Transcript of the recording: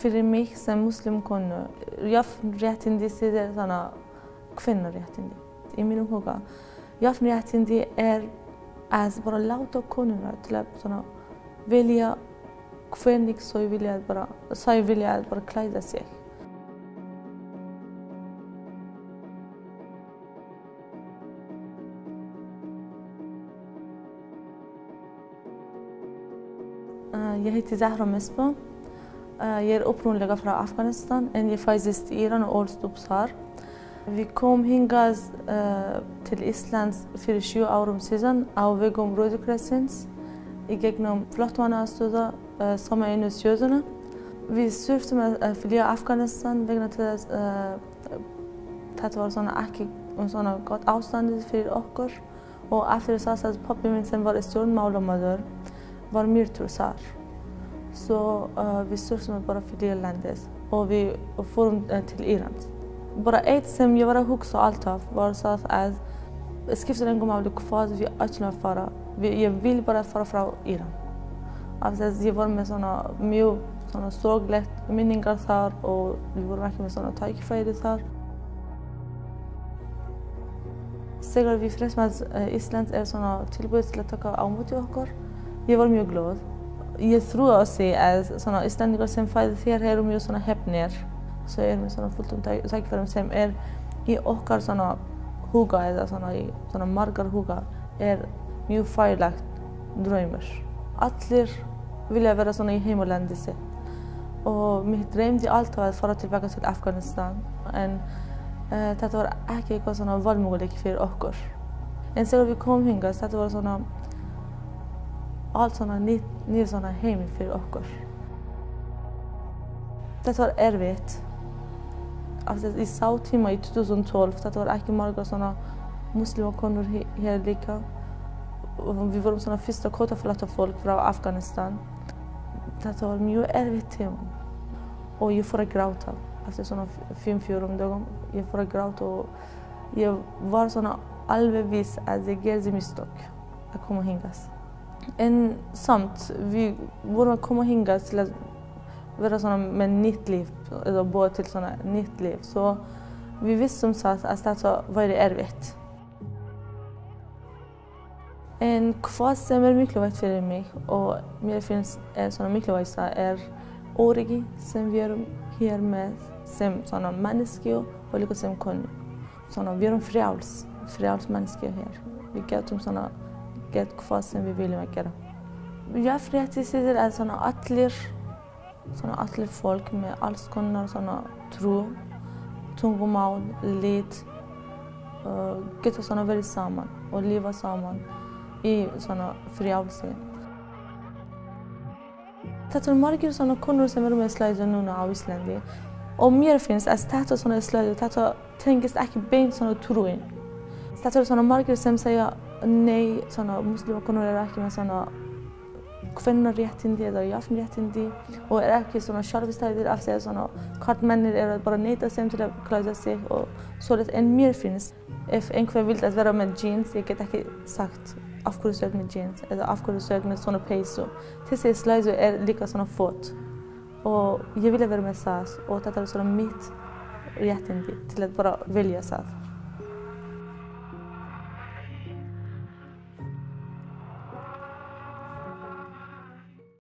För mig som muslim kvinna, jag rättindi ser såna kvinnor rättindi. I min huga. Jag rättindi bara låta kvinnorna till att såna välja kvinnor så vilja bara kläda sig. Jag heter Zahra Mesbah. Jag är ursprungligen från Afghanistan, och jag föddes i Iran och växte upp här. Vi kom hit till Island för 20 år sedan av vägen Röda Korset genom flyktingstudier som är inom Sjöarna. Vi sökte med flyga Afghanistan vägen till att vara sådana gott avstånd för oss. Och efter så att pappa min sen var stjärnmålare var mer tur. Så vi sökte med bara för det landet och vi for till Iran. Bara ett som jag var också allt av var så att skifta en gång av det kvar vi öppnar för. Jag vill bara fara från Iran. Alltså jag var med såna sorgligt minningar här och vi var verkligen med såna tankeföljder här. Säkert vi förresten med Island är såna tillbud till att ta emot oss. Jag var mycket glad. Jag tror också att såna isländingar som föds här är de såna häpner. Så är de såna fullt tack för dem som är i åkar såna huga eller såna margar huga är mycket farligt drömmar. Alla vill vara såna i hemlandet. Och mitt dröm är alltid att fara tillbaka till Afghanistan. Det var inte såna valmöjlighet för oss. En så vi kom hit så det var såna allt såna ny såna hem för oss. Det var erfitt. Alltså i Sautima i 2012 det var inte många såna muslimer kvinnor här lika. Vi var såna första kvotaflötta folk från Afghanistan. Det var mycket erfitt och jag får gråta. Alltså såna 5-4 om dagen. Jag får gråta och jag var såna alldeles att det är misstag att komma hit. En samt vi borde komma hit till att vara såna med nytt liv eller bo till såna nytt liv så vi visste som sagt att det var erfitt. En kvar som är mycket viktigt för mig och mer finns såna mycket viktigt är origi som vi är här med som såna människor och lika som kvinnor. Såna vi är frälst människor här. Vi kan som såna get kvar som vi vill göra. Jag frälser är såna atler folk med alls kunnar såna tro, tungomål, lit, geta såna väldigt samman och leva samman i såna frälse. Det är många såna kunnor som är med slöjder nu av Island. Och mer finns att det såna slöjder, det tänks inte bänt såna tro in. Det är såna många som säger nej, såna muslimer kunnor är inte med såna kvinnor rättindi eller jag rättindi och är inte såna självständiga av sig såna kartmänner är bara nöjda sig till att klara sig och så det en mer finns. En kvinna vill att vara med jeans, jag kan inte sagt avkursökt med jeans eller avkursökt med såna peso. Till sig slöjder är lika såna fot. Och jag vill vara med SAS och det är såna mitt rättindi till att bara välja SAS.